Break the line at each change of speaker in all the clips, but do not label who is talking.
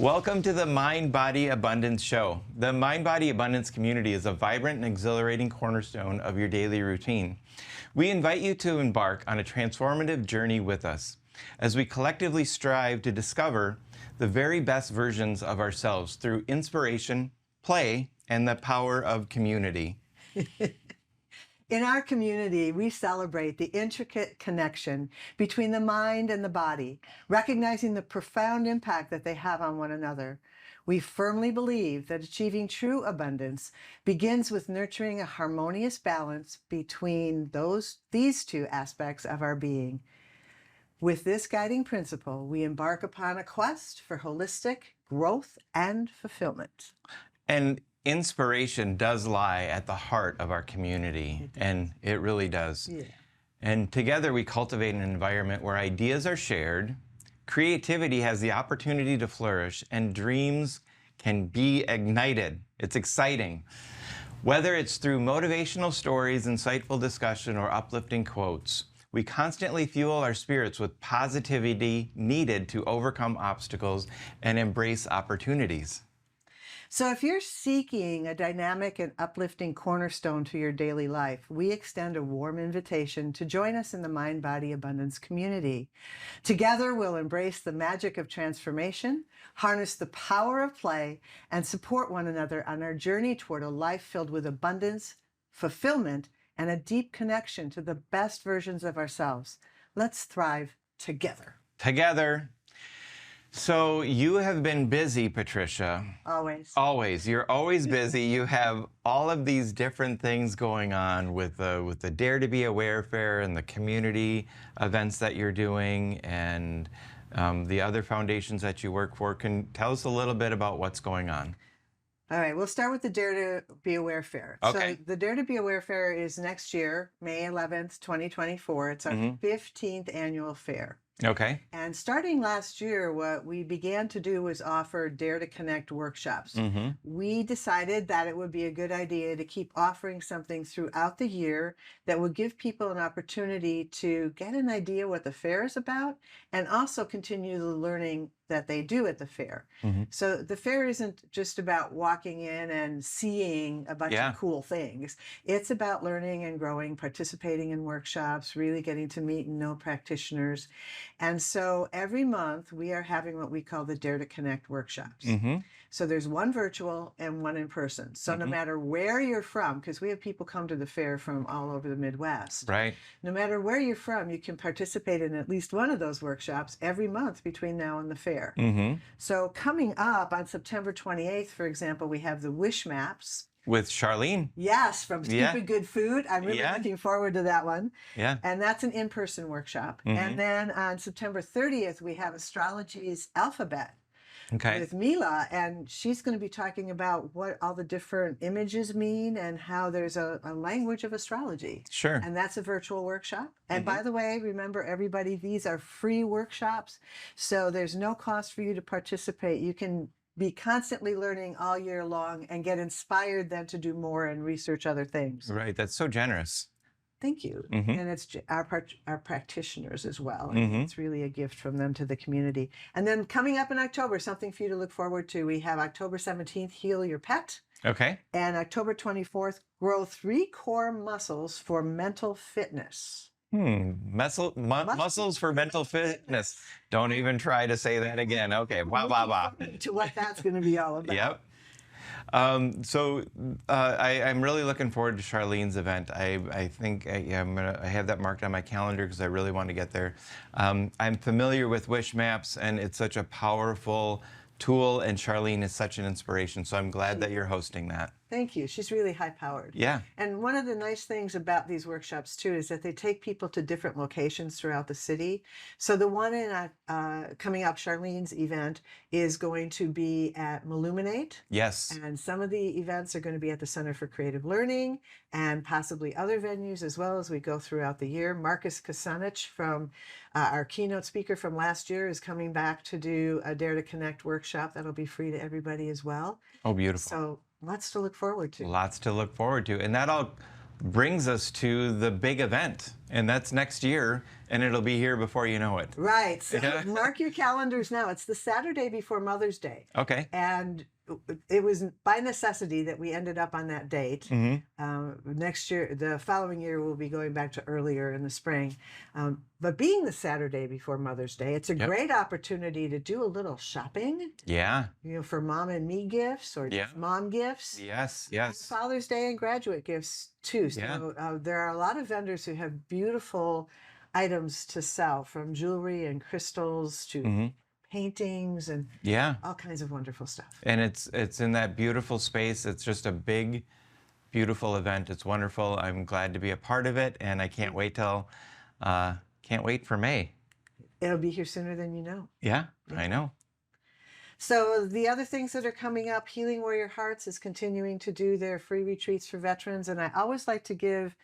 Welcome to the Mind Body Abundance Show. The Mind Body Abundance community is a vibrant and exhilarating cornerstone of your daily routine. We invite you to embark on a transformative journey with us as we collectively strive to discover the very best versions of ourselves through inspiration, play, and the power of community.
In our community, we celebrate the intricate connection between the mind and the body, recognizing the profound impact that they have on one another. We firmly believe that achieving true abundance begins with nurturing a harmonious balance between these two aspects of our being. With this guiding principle, we embark upon a quest for holistic growth and fulfillment.
And inspiration does lie at the heart of our community, and it really does.
Yeah.
And together we cultivate an environment where ideas are shared, creativity has the opportunity to flourish, and dreams can be ignited. It's exciting. Whether it's through motivational stories, insightful discussion, or uplifting quotes, we constantly fuel our spirits with positivity needed to overcome obstacles and embrace opportunities.
So if you're seeking a dynamic and uplifting cornerstone to your daily life, we extend a warm invitation to join us in the Mind Body Abundance community. Together, we'll embrace the magic of transformation, harness the power of play, and support one another on our journey toward a life filled with abundance, fulfillment, and a deep connection to the best versions of ourselves. Let's thrive together.
Together. So you have been busy, Patricia.
Always.
Always. You're always busy. You have all of these different things going on with the Dare to Be Aware Fair and the community events that you're doing and the other foundations that you work for. Can tell us a little bit about what's going on.
All right, we'll start with the Dare to Be Aware Fair.
Okay.
So the Dare to Be Aware Fair is next year, May 11th, 2024. It's our 15th annual fair.
Okay.
And starting last year, what we began to do was offer Dare to Connect workshops. We decided that it would be a good idea to keep offering something throughout the year that would give people an opportunity to get an idea what the fair is about and also continue the learning that they do at the fair. So the fair isn't just about walking in and seeing a bunch of cool things. It's about learning and growing, participating in workshops, really getting to meet and know practitioners. And so every month we are having what we call the Dare to Connect workshops. So there's one virtual and one in person. So no matter where you're from, because we have people come to the fair from all over the Midwest.
Right.
No matter where you're from, you can participate in at least one of those workshops every month between now and the fair. So coming up on September 28th, for example, we have the Wish Maps.
With Charlene.
Yes, from Stupid Good Food. I'm really looking forward to that one.
Yeah.
And that's an in-person workshop. And then on September 30th, we have Astrology's Alphabet.
Okay.
With Mila, and she's going to be talking about what all the different images mean and how there's a language of astrology.
Sure.
And that's a virtual workshop. And by the way, remember everybody, these are free workshops. So there's no cost for you to participate. You can be constantly learning all year long and get inspired then to do more and research other things.
Right. That's so generous.
Thank you. And it's our practitioners as well. And it's really a gift from them to the community. And then coming up in October, something for you to look forward to. We have October 17th, Heal Your Pet.
Okay.
And October 24th, Grow 3 Core Muscles for Mental Fitness.
Muscles for mental fitness. Don't even try to say that again. Okay. Blah, blah, blah.
To what that's going to be all about.
Yep. I'm really looking forward to Charlene's event. I think I have that marked on my calendar because I really want to get there. I'm familiar with Wish Maps, and it's such a powerful tool, and Charlene is such an inspiration. So I'm glad that you're hosting that.
Thank you. She's really high-powered.
Yeah.
And one of the nice things about these workshops, too, is that they take people to different locations throughout the city. So the one in coming up, Charlene's event, is going to be at Illuminate.
Yes.
And some of the events are going to be at the Center for Creative Learning and possibly other venues as well as we go throughout the year. Marcus Kasanich, from our keynote speaker from last year, is coming back to do a Dare to Connect workshop that'll be free to everybody as well.
Oh, beautiful.
So lots to look forward to.
Lots to look forward to. And that all brings us to the big event, and that's next year, and it'll be here before you know it.
Right. So mark your calendars now. It's the Saturday before Mother's Day.
Okay.
And it was by necessity that we ended up on that date. Next year, the following year, we'll be going back to earlier in the spring. But being the Saturday before Mother's Day, it's a great opportunity to do a little shopping.
Yeah.
You know, for mom and me gifts or just mom gifts.
Yes, yes.
Father's Day and graduate gifts too. So there are a lot of vendors who have beautiful items to sell, from jewelry and crystals to paintings and all kinds of wonderful stuff.
And it's in that beautiful space. It's just a big, beautiful event. It's wonderful. I'm glad to be a part of it, and I can't wait for May.
It'll be here sooner than you know.
Yeah, I know.
So the other things that are coming up, Healing Warrior Hearts is continuing to do their free retreats for veterans, and I always like to give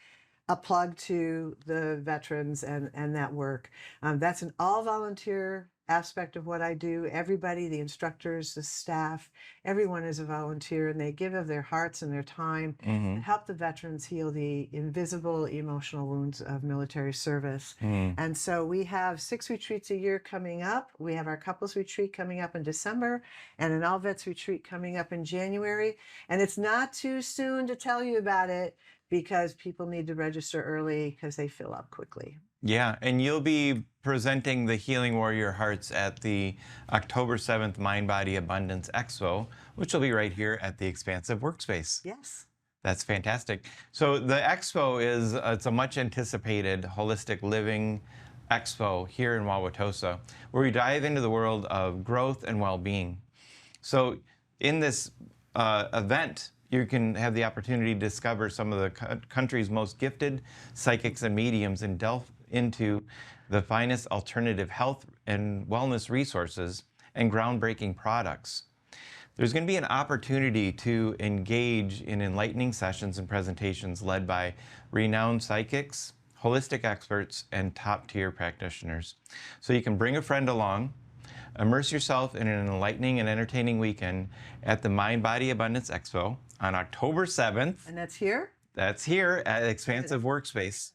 a plug to the veterans and that work. That's an all-volunteer aspect of what I do. Everybody, the instructors, the staff, everyone is a volunteer, and they give of their hearts and their time to help the veterans heal the invisible emotional wounds of military service. And so we have 6 retreats a year coming up. We have our couples retreat coming up in December and an all vets retreat coming up in January. And it's not too soon to tell you about it, because people need to register early because they fill up quickly.
Yeah, and you'll be presenting the Healing Warrior Hearts at the October 7th Mind Body Abundance Expo, which will be right here at the Expansive Workspace.
Yes.
That's fantastic. So the expo is it's a much anticipated holistic living expo here in Wauwatosa, where we dive into the world of growth and well-being. So in this event, you can have the opportunity to discover some of the country's most gifted psychics and mediums and delve into the finest alternative health and wellness resources and groundbreaking products. There's going to be an opportunity to engage in enlightening sessions and presentations led by renowned psychics, holistic experts, and top-tier practitioners. So you can bring a friend along, immerse yourself in an enlightening and entertaining weekend at the Mind Body Abundance Expo on October 7th.
And that's here?
That's here at Expansive Workspace.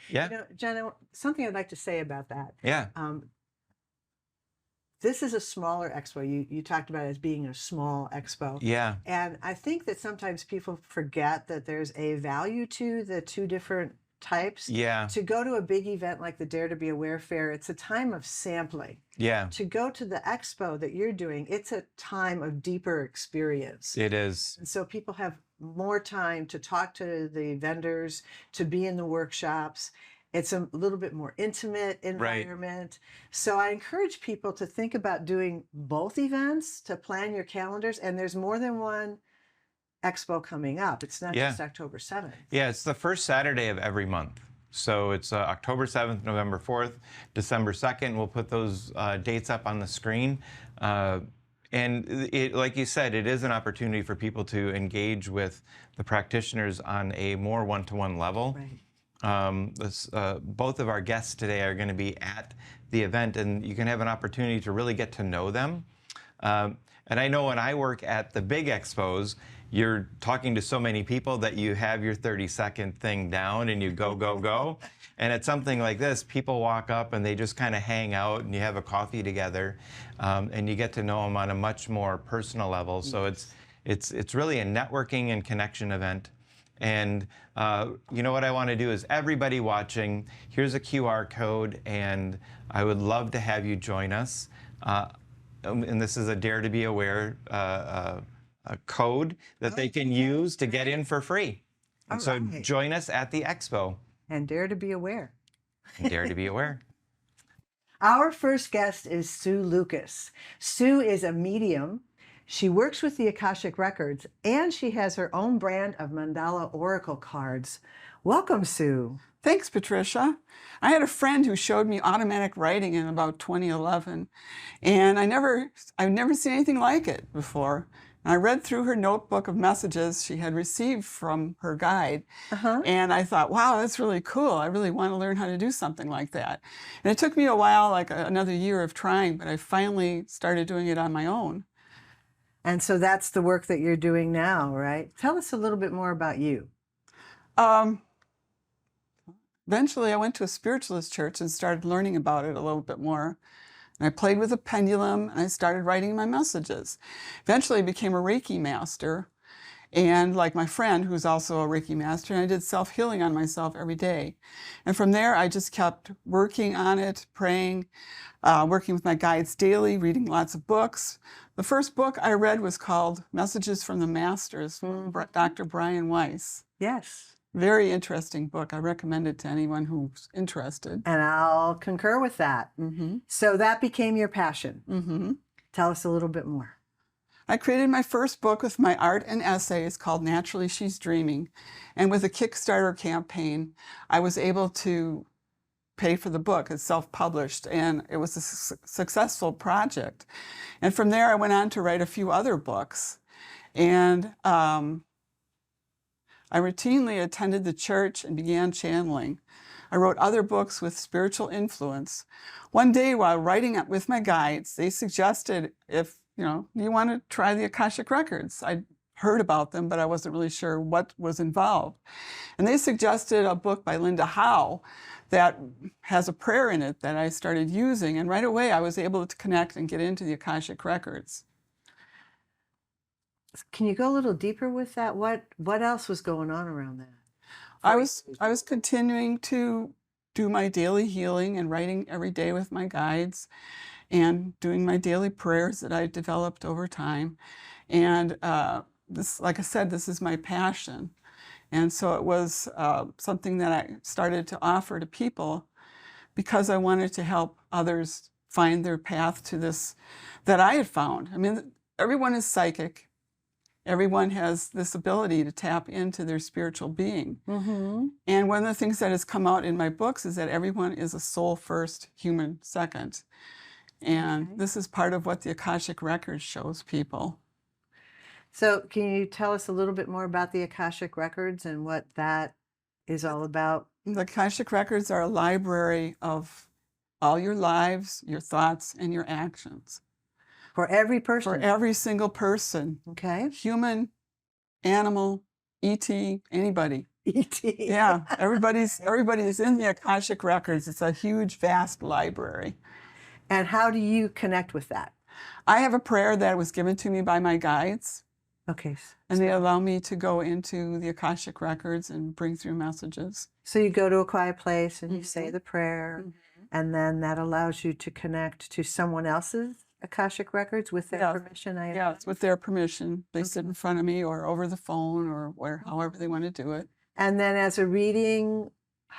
Yeah.
You know, Jenna, something I'd like to say about that.
Yeah.
This is a smaller expo. You talked about it as being a small expo.
Yeah.
And I think that sometimes people forget that there's a value to the 2 different types.
Yeah.
To go to a big event like the Dare to Be Aware Fair, it's a time of sampling.
Yeah.
To go to the expo that you're doing, it's a time of deeper experience.
It is.
And so people have more time to talk to the vendors, to be in the workshops. It's a little bit more intimate environment. Right. So I encourage people to think about doing both events, to plan your calendars. And there's more than one expo coming up. It's not just October 7th.
Yeah, it's the first Saturday of every month. So it's October 7th, November 4th, December 2nd. We'll put those dates up on the screen. And it, like you said, it is an opportunity for people to engage with the practitioners on a more one-to-one level. Right. Both of our guests today are going to be at the event, and you can have an opportunity to really get to know them. And I know when I work at the big expos, you're talking to so many people that you have your 30-second thing down and you go, go, go. And at something like this, people walk up and they just kind of hang out and you have a coffee together, and you get to know them on a much more personal level. So it's really a networking and connection event. And you know what I want to do is, everybody watching, here's a QR code, and I would love to have you join us. And this is a Dare to Be Aware a code that they can use to get in for free. And so join us at the expo.
And dare to be aware.
And dare to be aware.
Our first guest is Sue Lukas. Sue is a medium. She works with the Akashic Records, and she has her own brand of mandala oracle cards. Welcome, Sue.
Thanks, Patricia. I had a friend who showed me automatic writing in about 2011, and I've never seen anything like it before. And I read through her notebook of messages she had received from her guide, and I thought, wow, that's really cool. I really want to learn how to do something like that. And it took me a while, like another year of trying, but I finally started doing it on my own.
And so that's the work that you're doing now, right? Tell us a little bit more about you.
Um, Eventually, I went to a spiritualist church and started learning about it a little bit more. And I played with a pendulum, and I started writing my messages. Eventually, I became a Reiki master, and like my friend, who's also a Reiki master, and I did self-healing on myself every day. And from there, I just kept working on it, praying, working with my guides daily, reading lots of books. The first book I read was called Messages from the Masters, from Dr. Brian Weiss.
Yes.
Very interesting book. I recommend it to anyone who's interested.
And I'll concur with that. So that became your passion. Tell us a little bit more.
I created my first book with my art and essays called Naturally She's Dreaming. And with a Kickstarter campaign, I was able to pay for the book. It's self-published, and it was a successful project. And from there, I went on to write a few other books. And I routinely attended the church and began channeling. I wrote other books with spiritual influence. One day while writing it with my guides, they suggested if, you want to try the Akashic Records. I'd heard about them, but I wasn't really sure what was involved. And they suggested a book by Linda Howe that has a prayer in it that I started using. And right away, I was able to connect and get into the Akashic Records.
Can you go a little deeper with that? What else was going on around that?
I was continuing to do my daily healing and writing every day with my guides and doing my daily prayers that I developed over time. And this, like I said, this is my passion. And so it was something that I started to offer to people because I wanted to help others find their path to this that I had found. I mean, everyone is psychic. Everyone has this ability to tap into their spiritual being. And one of the things that has come out in my books is that everyone is a soul first, human second. And this is part of what the Akashic Records shows people.
So can you tell us a little bit more about the Akashic Records and what that is all about?
The Akashic Records are a library of all your lives, your thoughts, and your actions.
For every person?
For every single person.
Okay.
Human, animal, E.T., anybody.
E.T.
Yeah, everybody's in the Akashic Records. It's a huge, vast library.
And how do you connect with that?
I have a prayer that was given to me by my guides.
Okay.
And they allow me to go into the Akashic Records and bring through messages.
So you go to a quiet place and you say the prayer, and then that allows you to connect to someone else's Akashic Records with their permission?
Yeah, it's with their permission. They sit in front of me or over the phone or however they want to do it.
And then as a reading,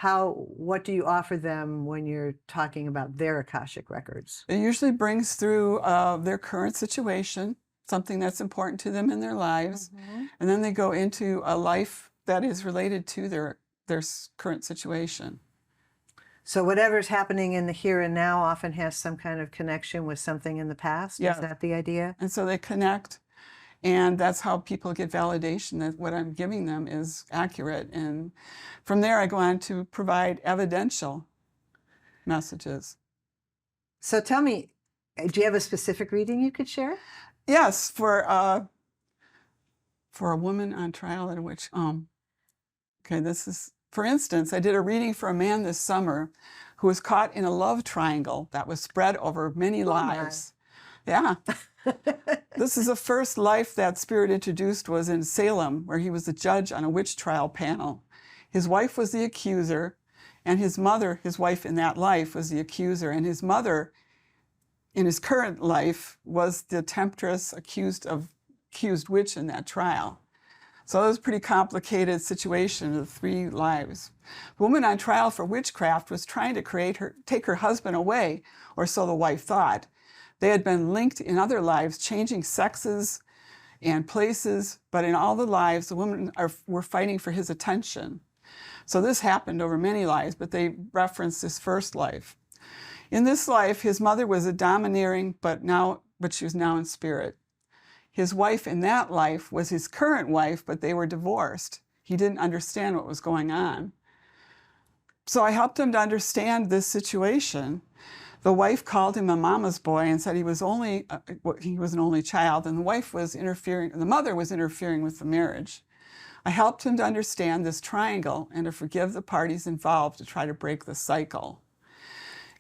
what do you offer them when you're talking about their Akashic Records?
It usually brings through their current situation, something that's important to them in their lives, and then they go into a life that is related to their current situation.
So whatever's happening in the here and now often has some kind of connection with something in the past?
Yeah.
Is that the idea?
And so they connect, and that's how people get validation that what I'm giving them is accurate. And from there, I go on to provide evidential messages.
So tell me, do you have a specific reading you could share?
Yes, for a woman on trial in which, okay, this is, for instance, I did a reading for a man this summer who was caught in a love triangle that was spread over many lives. Yeah. This is the first life that Spirit introduced was in Salem, where he was a judge on a witch trial panel. His wife was the accuser, and his mother, his wife in that life, was the accuser, and his mother in his current life was the temptress accused witch in that trial. So it was a pretty complicated situation of 3 lives. The woman on trial for witchcraft was trying to take her husband away, or so the wife thought. They had been linked in other lives, changing sexes and places, but in all the lives, the women were fighting for his attention. So this happened over many lives, but they referenced his first life. In this life, his mother was a domineering, but she was now in spirit. His wife in that life was his current wife, but they were divorced. He didn't understand what was going on. So I helped him to understand this situation. The wife called him a mama's boy and said he was an only child, and the mother was interfering with the marriage. I helped him to understand this triangle and to forgive the parties involved to try to break the cycle.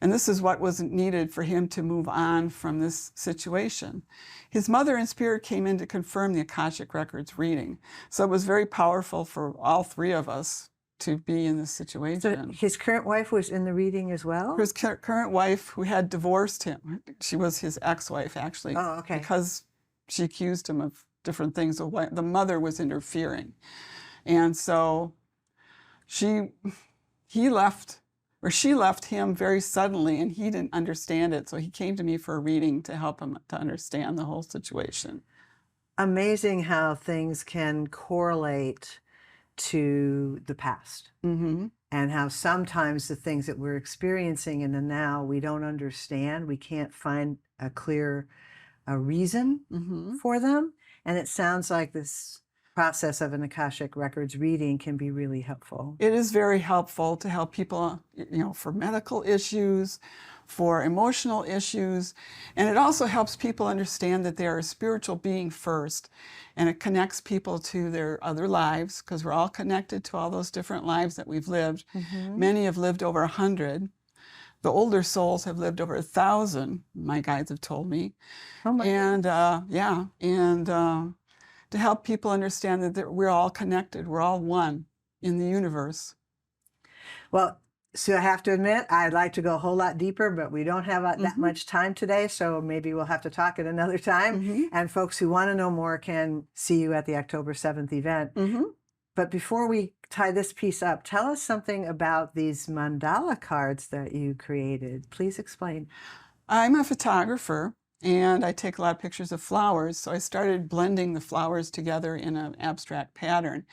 And this is what was needed for him to move on from this situation. His mother in spirit came in to confirm the Akashic Records reading. So it was very powerful for all three of us to be in this
So
situation.
his current wife was in the reading as well?
His current wife, who had divorced him, she was his ex-wife, actually.
Oh, okay.
Because she accused him of different things. The mother was interfering. And so she left him very suddenly, and he didn't understand it. So he came to me for a reading to help him to understand the whole situation.
Amazing how things can correlate to the past.
Mm-hmm.
And how sometimes the things that we're experiencing in the now, we don't understand. We can't find a clear reason
Mm-hmm.
for them. And it sounds like this process of an Akashic Records reading can be really helpful.
It is very helpful to help people, for medical issues, for emotional issues, and it also helps people understand that they are a spiritual being first, and it connects people to their other lives, because we're all connected to all those different lives that we've lived.
Mm-hmm.
Many have lived over 100. The older souls have lived over 1,000, my guides have told me.
Oh my
And to help people understand that we're all connected, we're all one in the universe.
Well, Sue, I have to admit, I'd like to go a whole lot deeper, but we don't have that much time today, so maybe we'll have to talk at another time.
Mm-hmm.
And folks who want to know more can see you at the October 7th event.
Mm-hmm.
But before we tie this piece up, tell us something about these mandala cards that you created. Please explain.
I'm a photographer, and I take a lot of pictures of flowers, so I started blending the flowers together in an abstract pattern.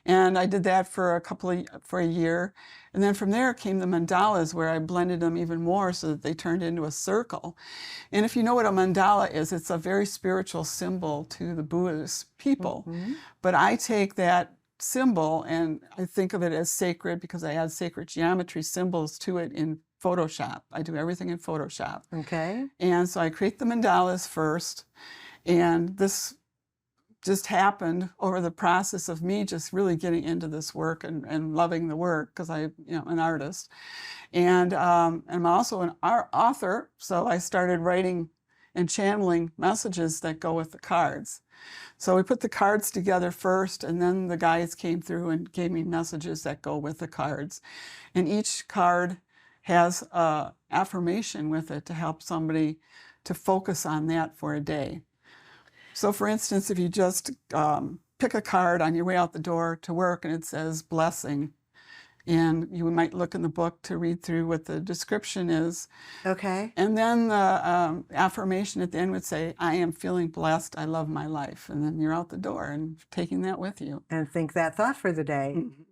And I did that for a year, and then from there came the mandalas, where I blended them even more so that they turned into a circle. And if you know what a mandala is, it's a very spiritual symbol to the Buddhist people.
Mm-hmm.
But I take that symbol and I think of it as sacred because I add sacred geometry symbols to it in Photoshop. I do everything in Photoshop.
Okay.
And so I create the mandalas first, and this just happened over the process of me just really getting into this work and loving the work, because I'm an artist. And I'm also an author, so I started writing and channeling messages that go with the cards. So we put the cards together first, and then the guides came through and gave me messages that go with the cards. And each card has an affirmation with it to help somebody to focus on that for a day. So for instance, if you just pick a card on your way out the door to work and it says blessing, and you might look in the book to read through what the description is.
Okay.
And then the affirmation at the end would say, I am feeling blessed, I love my life. And then you're out the door and taking that with you.
And think that thought for the day.
Mm-hmm.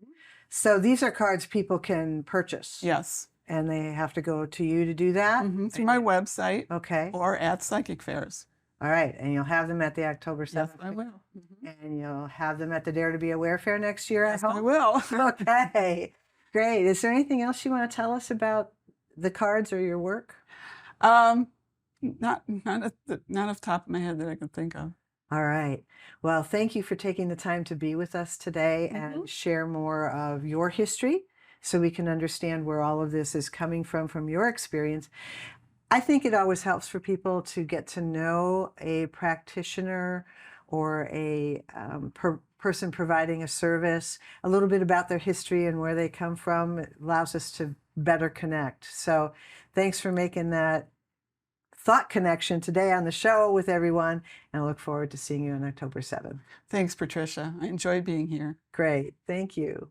So these are cards people can purchase.
Yes.
And they have to go to you to do that?
Mm-hmm. Through my website.
Okay.
Or at psychic fairs.
All right. And you'll have them at the October 7th.
Yes, I will. Mm-hmm.
And you'll have them at the Dare to Be Aware Fair next year,
Yes,
I hope?
I will.
Okay. Great. Is there anything else you want to tell us about the cards or your work?
Not off the top of my head that I can think of.
All right. Well, thank you for taking the time to be with us today and share more of your history so we can understand where all of this is coming from your experience. I think it always helps for people to get to know a practitioner or a person providing a service, a little bit about their history and where they come from. It allows us to better connect. So thanks for making that thought connection today on the show with everyone, and I look forward to seeing you on October 7th.
Thanks, Patricia. I enjoyed being here.
Great. Thank you.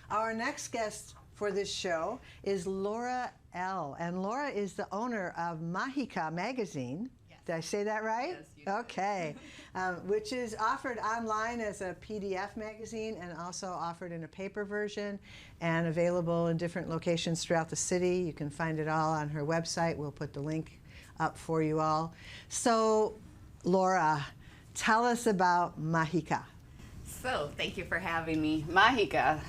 Our next guest for this show is Laura L. And Laura is the owner of Majica magazine. Yes. Did I say that right?
Yes, you did.
Okay. Which is offered online as a PDF magazine and also offered in a paper version and available in different locations throughout the city. You can find it all on her website. We'll put the link up for you all. So, Laura, tell us about Majica.
So, thank you for having me. Majica,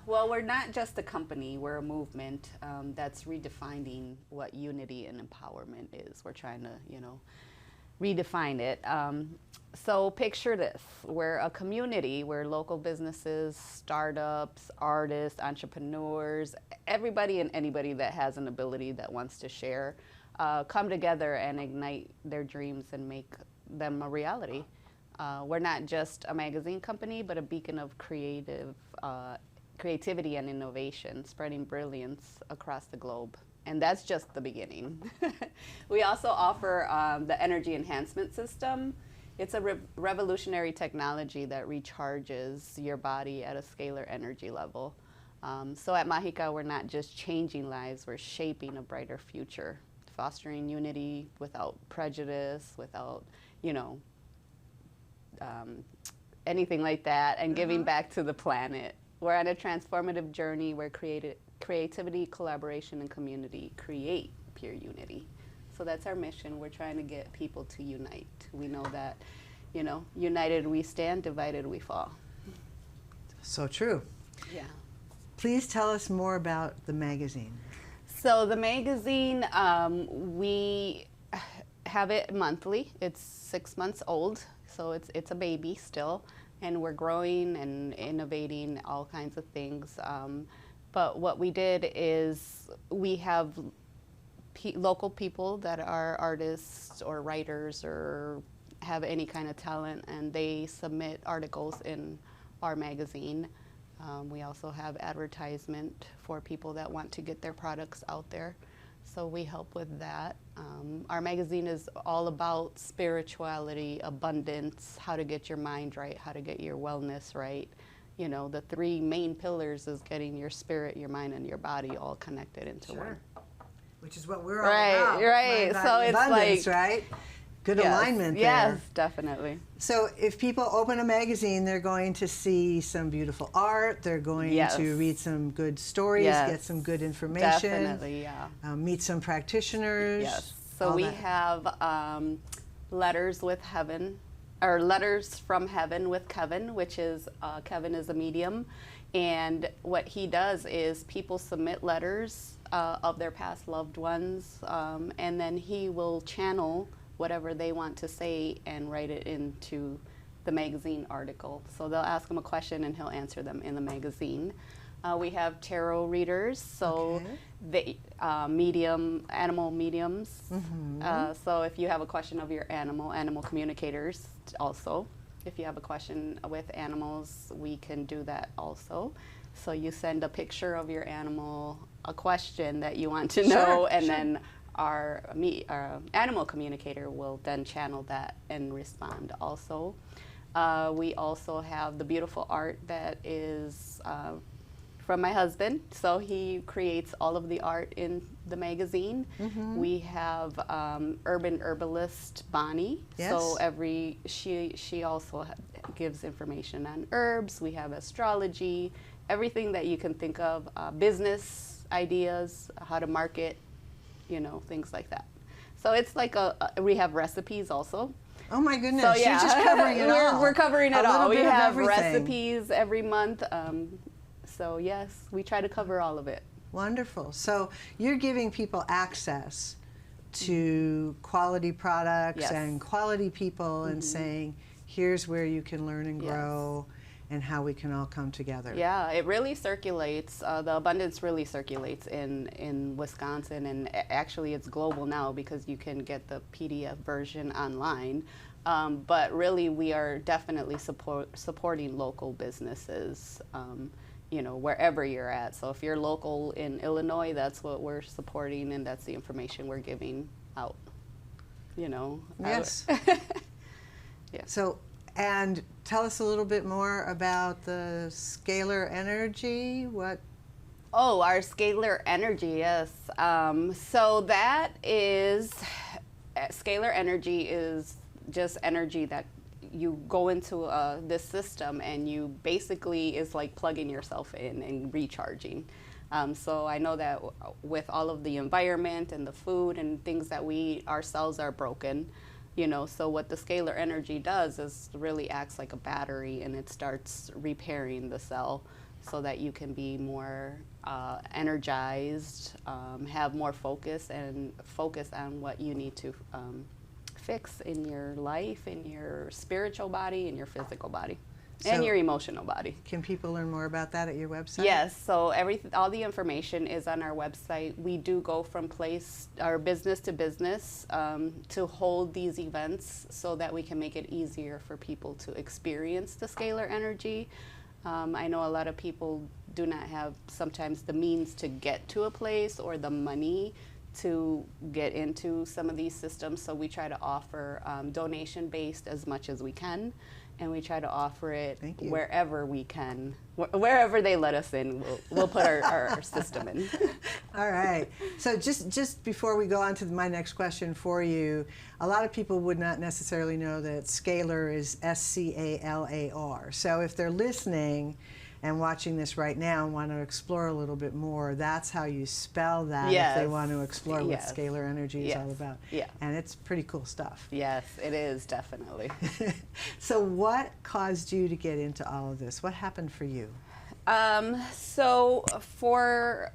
well, we're not just a company, we're a movement that's redefining what unity and empowerment is. We're trying to, redefine it. So picture this, we're a community where local businesses, startups, artists, entrepreneurs, everybody and anybody that has an ability that wants to share, come together and ignite their dreams and make them a reality. We're not just a magazine company, but a beacon of creativity and innovation, spreading brilliance across the globe. And that's just the beginning. We also offer the energy enhancement system. It's a revolutionary technology that recharges your body at a scalar energy level. So at Majica, we're not just changing lives, we're shaping a brighter future, fostering unity without prejudice, without, anything like that, and giving back to the planet. We're on a transformative journey where creativity, collaboration, and community create pure unity. So that's our mission. We're trying to get people to unite. We know that, united we stand, divided we fall.
So true.
Yeah.
Please tell us more about the magazine.
So the magazine, we have it monthly. It's 6 months old, so it's a baby still, and we're growing and innovating all kinds of things. But what we did is we have local people that are artists or writers or have any kind of talent, and they submit articles in our magazine. We also have advertisement for people that want to get their products out there, so we help with that. Our magazine is all about spirituality, abundance, how to get your mind right, how to get your wellness right. The 3 main pillars is getting your spirit, your mind, and your body all connected into one.
Which is what we're all about.
Right.
Mind,
So
body,
it's
abundance,
like
right? Good
yes,
alignment there.
Yes, definitely.
So if people open a magazine, they're going to see some beautiful art. They're going
Yes.
to read some good stories,
Yes.
get some good information.
Definitely, yeah.
Meet some practitioners.
Yes. So
all
we
that.
have letters with heaven, or letters from heaven with Kevin, which is Kevin is a medium, and what he does is people submit letters of their past loved ones, and then he will channel whatever they want to say and write it into the magazine article. So they'll ask him a question and he'll answer them in the magazine. We have tarot readers, so the animal mediums. So if you have a question of your animal communicators also. If you have a question with animals, we can do that also. So you send a picture of your animal, a question that you want to know, and then our animal communicator will then channel that and respond also. We also have the beautiful art that is from my husband, so he creates all of the art in the magazine. We have urban herbalist Bonnie, so she also gives information on herbs. We have astrology, everything that you can think of, business ideas, how to market, things like that. So it's like we have recipes also.
Oh my goodness,
So yeah,
you're just covering it all.
We're covering it all. We
bit of
have
everything.
recipes every month. So yes, we try to cover all of it.
Wonderful. So you're giving people access to quality products and quality people and saying, here's where you can learn and grow and how we can all come together.
Yeah, it really circulates. The abundance really circulates in Wisconsin, and actually it's global now because you can get the PDF version online. But really we are definitely supporting local businesses, wherever you're at. So if you're local in Illinois, that's what we're supporting, and that's the information we're giving out.
Yes.
Yeah.
So, and tell us a little bit more about the scalar energy. What?
Oh, our scalar energy, yes. So that is, scalar energy is just energy that you go into this system, and you basically is like plugging yourself in and recharging. So I know that with all of the environment and the food and things that we eat, our cells are broken. So what the scalar energy does is really acts like a battery, and it starts repairing the cell so that you can be more energized, have more focus, and focus on what you need to fix in your life, in your spiritual body, in your physical body,
So-
and your emotional body.
Can people learn more about that at your website?
Yes, so all the information is on our website. We do go from business to business to hold these events so that we can make it easier for people to experience the scalar energy. I know a lot of people do not have sometimes the means to get to a place or the money to get into some of these systems, so we try to offer donation-based as much as we can. And we try to offer it
Thank you.
wherever we can. Wherever they let us in, we'll put our system in.
All right. So just before we go on to my next question for you, a lot of people would not necessarily know that scalar is SCALAR. So if they're listening and watching this right now and want to explore a little bit more, that's how you spell that if they
Yes.
want to explore what
Yes.
scalar energy is all
Yes.
about.
Yeah.
And it's pretty cool stuff.
Yes, it is, definitely.
So what caused you to get into all of this? What happened for you?
So for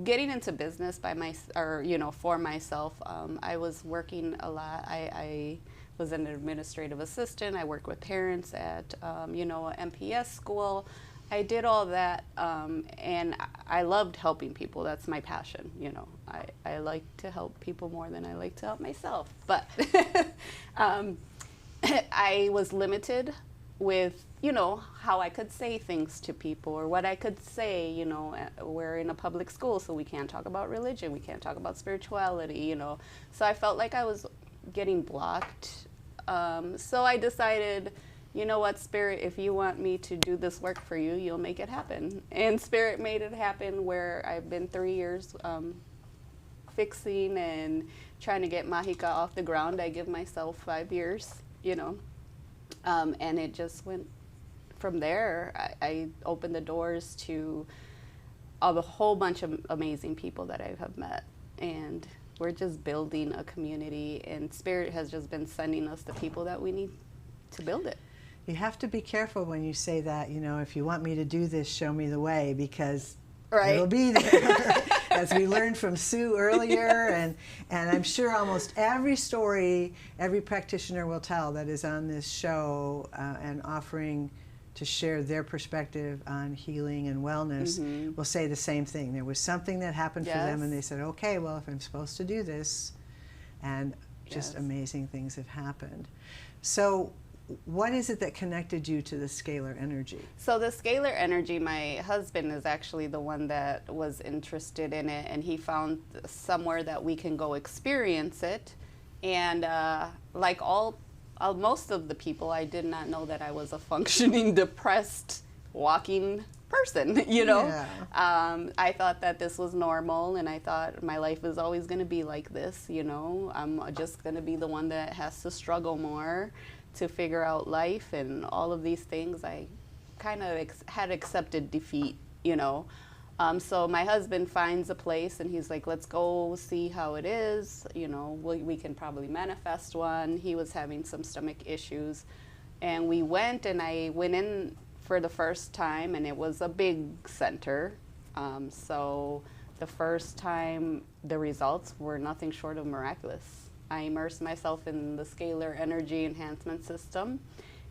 getting into business for myself, I was working a lot. I was an administrative assistant. I worked with parents at an MPS school. I did all that, and I loved helping people. That's my passion. I like to help people more than I like to help myself. But I was limited with, how I could say things to people or what I could say. We're in a public school, so we can't talk about religion. We can't talk about spirituality, So I felt like I was getting blocked. So I decided, you know what, Spirit, if you want me to do this work for you, you'll make it happen. And Spirit made it happen, where I've been 3 years fixing and trying to get Majica off the ground. I give myself 5 years, and it just went from there. I opened the doors to a whole bunch of amazing people that I have met, and we're just building a community, and Spirit has just been sending us the people that we need to build it.
You have to be careful when you say that, if you want me to do this, show me the way, because
Right.
it'll be there. As we learned from Sue earlier, and I'm sure almost every story, every practitioner will tell that is on this show and offering to share their perspective on healing and wellness will say the same thing. There was something that happened for them, and they said, okay, well, if I'm supposed to do this, and just amazing things have happened. So what is it that connected you to the scalar energy?
So the scalar energy, my husband is actually the one that was interested in it, and he found somewhere that we can go experience it. And like most of the people, I did not know that I was a functioning, depressed, walking person,
Yeah.
I thought that this was normal, and I thought my life is always going to be like this, I'm just going to be the one that has to struggle more to figure out life and all of these things. I kind of had accepted defeat, So my husband finds a place, and he's like, let's go see how it is. We can probably manifest one. He was having some stomach issues. And we went, and I went in for the first time, and it was a big center. So the first time, the results were nothing short of miraculous. I immersed myself in the scalar energy enhancement system,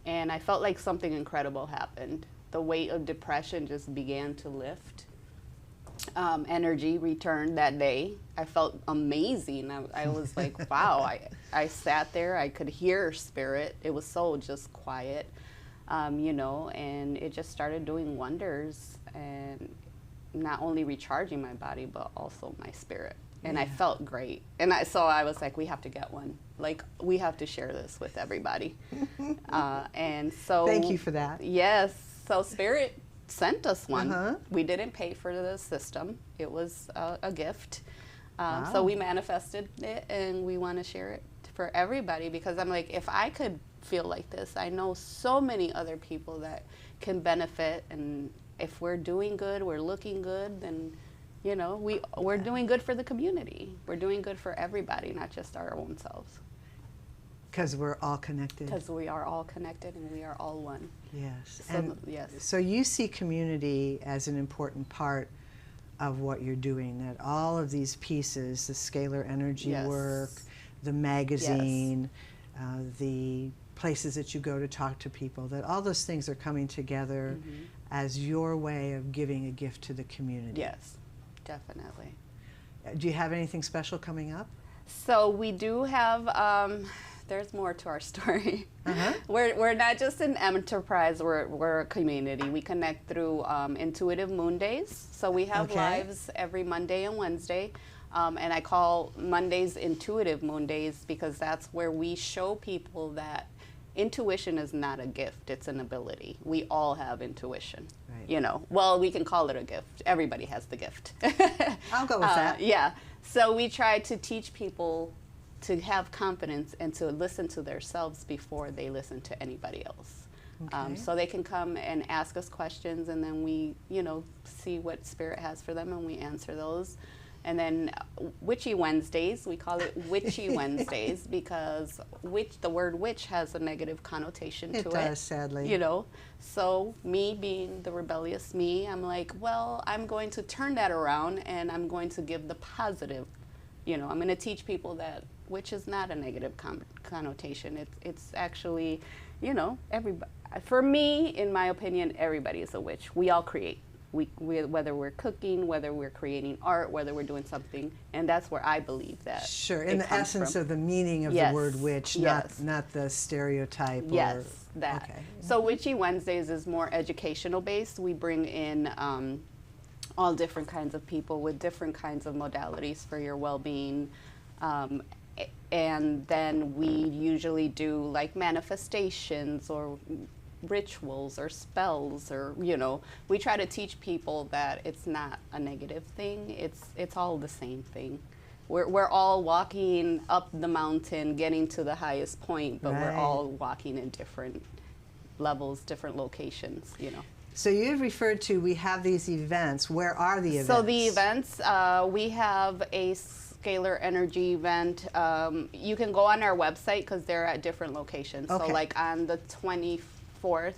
and I felt like something incredible happened. The weight of depression just began to lift. Energy returned that day. I felt amazing. I was like, wow. I sat there. I could hear Spirit. It was so just quiet, and it just started doing wonders, and not only recharging my body, but also my spirit. And I felt great. And so I was like, we have to get one. Like, we have to share this with everybody. And so...
Thank you for that.
Yes. So Spirit sent us one.
Uh-huh.
We didn't pay for the system. It was a gift.
Wow.
So we manifested it, and we want to share it for everybody, because I'm like, if I could feel like this, I know so many other people that can benefit. And if we're doing good, we're looking good, then... we're doing good for the community. We're doing good for everybody, not just our own selves.
Because we're all connected.
Because we are all connected, and we are all one.
Yes.
So, yes.
So you see community as an important part of what you're doing, that all of these pieces, the scalar energy
Yes.
work, the magazine, the places that you go to talk to people, that all those things are coming together as your way of giving a gift to the community.
Yes, definitely.
Do you have anything special coming up?
So we do have, there's more to our story. We're not just an enterprise, we're a community. We connect through Intuitive Moon Days. So we have lives every Monday and Wednesday. And I call Mondays Intuitive Moon Days because that's where we show people that intuition is not a gift, it's an ability. We all have intuition.
Right.
You know, well, we can call it a gift. Everybody has the gift.
I'll go with that.
Yeah. So we try to teach people to have confidence and to listen to themselves before they listen to anybody else.
Okay.
So they can come and ask us questions, and then we, you know, see what Spirit has for them, and we answer those. And then Witchy Wednesdays, we call it Witchy Wednesdays because the word witch has a negative connotation to it.
It does, sadly.
You know, so me being the rebellious me, I'm like, well, I'm going to turn that around and I'm going to give the positive. You know, I'm going to teach people that witch is not a negative connotation. It's actually, you know, everybody. For me, in my opinion, everybody is a witch. We all create. We, whether we're cooking, whether we're creating art, whether we're doing something, and that's where I believe that.
Sure, in the essence of the meaning of the word witch, not the stereotype.
Yes, that.
Okay.
So Witchy Wednesdays is more educational based. We bring in all different kinds of people with different kinds of modalities for your well-being. And then we usually do like manifestations or rituals or spells, or, you know, we try to teach people that it's not a negative thing. It's all the same thing. We're all walking up the mountain, getting to the highest point, but we're all walking in different levels, different locations, you know.
So you referred to, we have these events. Where are the events?
So the events, we have a scalar energy event. You can go on our website because they're at different locations.
Okay.
So like on the 24th,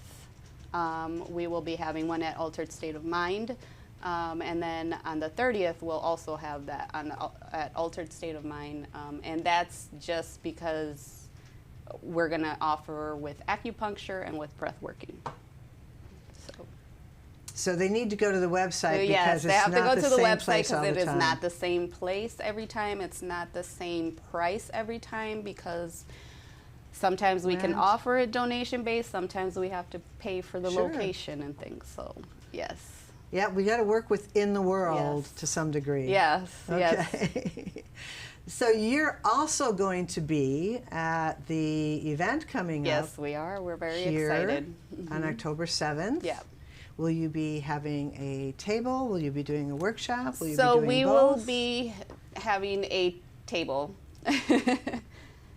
we will be having one at Altered State of Mind. And then on the 30th, we'll also have that at Altered State of Mind. And that's just because we're going to offer with acupuncture and with breath working.
So they need to go to the website
yes,
because
they
it's
have to
not
go
the
to the
same
website
place all
because
the
it is
time.
not the same place every time. It's not the same price every time because sometimes we can offer it donation based. Sometimes we have to pay for the location and things. So yes.
Yeah, we got to work within the world to some degree.
Yes.
Okay.
Yes.
So you're also going to be at the event coming up.
Yes, we are. We're very
here
excited.
On October 7th.
Yeah.
Will you be having a table? Will you be doing a workshop? Will you
So
be doing
we
both?
will be having a table.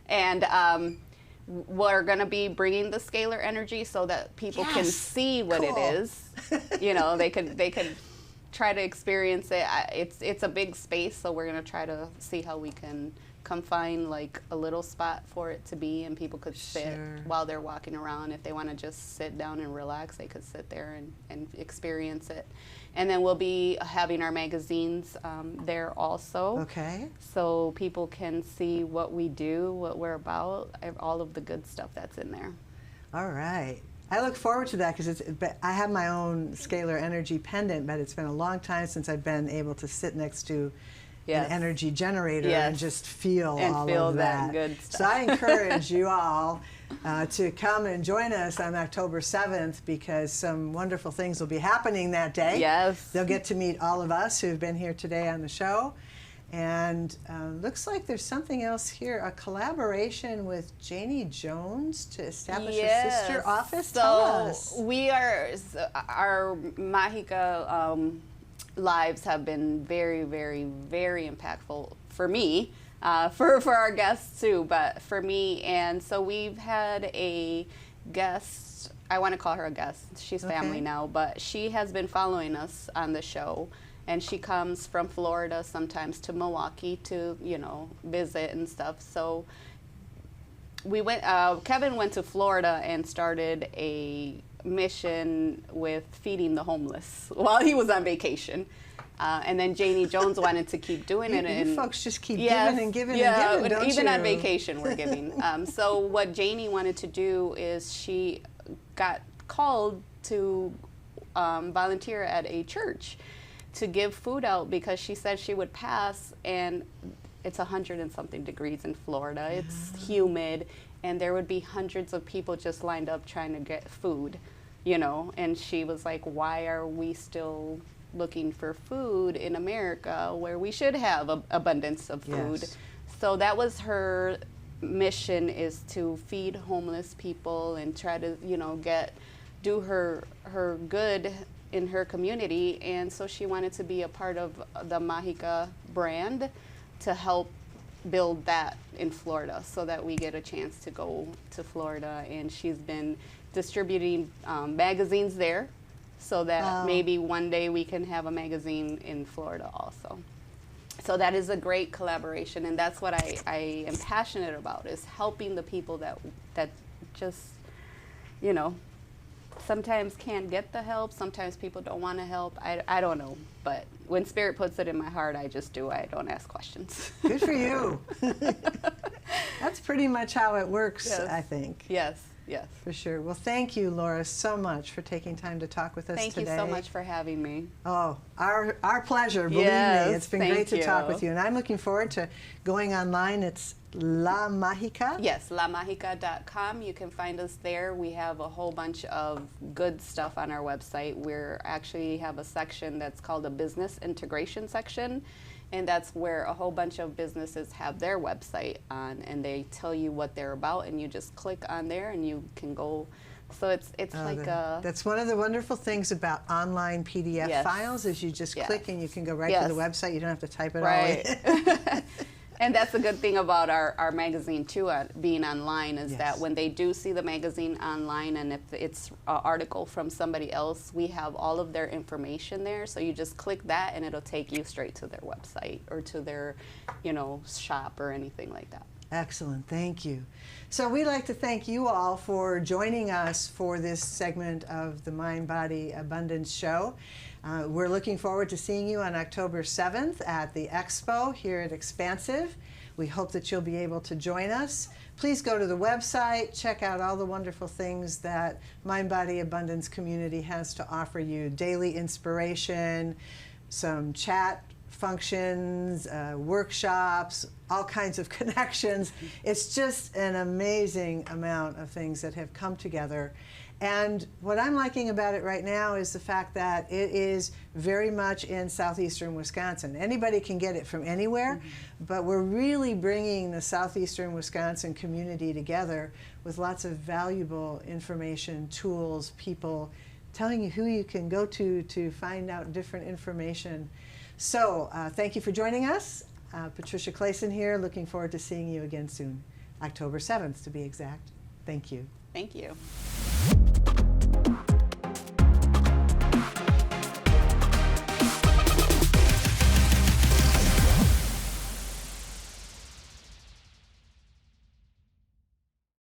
And we're going to be bringing the scalar energy so that people can see what it is. You know, they could try to experience it. It's a big space, so we're going to try to see how we can confine like a little spot for it to be, and people could sit while they're walking around. If they want to just sit down and relax, they could sit there and experience it. And then we'll be having our magazines there also.
Okay.
So people can see what we do, what we're about, all of the good stuff that's in there.
All right. I look forward to that because I have my own scalar energy pendant, but it's been a long time since I've been able to sit next to an energy generator and just feel all of that.
Good stuff.
So I encourage you all to come and join us on October 7th because some wonderful things will be happening that day.
Yes.
They'll get to meet all of us who've been here today on the show. And looks like there's something else here, a collaboration with Janie Jones to establish a sister office. Tell us.
We are, our Majica lives have been very, very, very impactful for me, for our guests too, but for me. And so we've had a guest, I want to call her a guest, she's family now, but she has been following us on the show. And she comes from Florida sometimes to Milwaukee to, you know, visit and stuff. So we went, Kevin went to Florida and started a mission with feeding the homeless while he was on vacation. And then Janie Jones wanted to keep doing it.
You
And
folks just keep
yes,
giving and giving
yeah,
and giving, don't
even
you?
on vacation we're giving. So what Janie wanted to do is she got called to volunteer at a church to give food out because she said she would pass, and it's 100 and something degrees in Florida. It's humid, and there would be hundreds of people just lined up trying to get food, you know. And she was like, why are we still looking for food in America where we should have abundance of food?
Yes.
So that was her mission, is to feed homeless people and try to, you know, do her good in her community. And so she wanted to be a part of the Majica brand to help build that in Florida, so that we get a chance to go to Florida. And she's been distributing magazines there, so that maybe one day we can have a magazine in Florida also. So that is a great collaboration, and that's what I am passionate about, is helping the people that just, you know, sometimes can't get the help. Sometimes people don't want to help. I don't know, but when Spirit puts it in my heart, I just do. I don't ask questions.
Good for you. That's pretty much how it works,
Yes.
I think.
Yes, yes.
For sure. Well, thank you, Laura, so much for taking time to talk with us
Thank
today.
you so much for having me.
Oh, our pleasure, believe
Yes,
me. It's been
thank
great to talk
you.
with you. And I'm looking forward to going online. It's La Majica.
Yes, lamajica.com. You can find us there. We have a whole bunch of good stuff on our website. We actually have a section that's called a business integration section, and that's where a whole bunch of businesses have their website on, and they tell you what they're about, and you just click on there and you can go. So it's like a...
That's one of the wonderful things about online PDF
Yes.
files, is you just
Yes.
click and you can go right
Yes.
to the website. You don't have to type it
Right.
all in.
And that's a good thing about our magazine too, being online, is
Yes.
that when they do see the magazine online, and if it's an article from somebody else, we have all of their information there. So you just click that and it'll take you straight to their website or to their, you know, shop or anything like that.
Excellent, thank you. So we'd like to thank you all for joining us for this segment of the Mind Body Abundance Show. We're looking forward to seeing you on October 7th at the Expo here at Expansive. We hope that you'll be able to join us. Please go to the website, check out all the wonderful things that Mind Body Abundance community has to offer you. Daily inspiration, some chat functions, workshops, all kinds of connections. It's just an amazing amount of things that have come together. And what I'm liking about it right now is the fact that it is very much in southeastern Wisconsin. Anybody can get it from anywhere, but we're really bringing the southeastern Wisconsin community together with lots of valuable information, tools, people telling you who you can go to find out different information. So thank you for joining us. Patricia Clayson here, looking forward to seeing you again soon. October 7th to be exact. Thank you.
Thank you.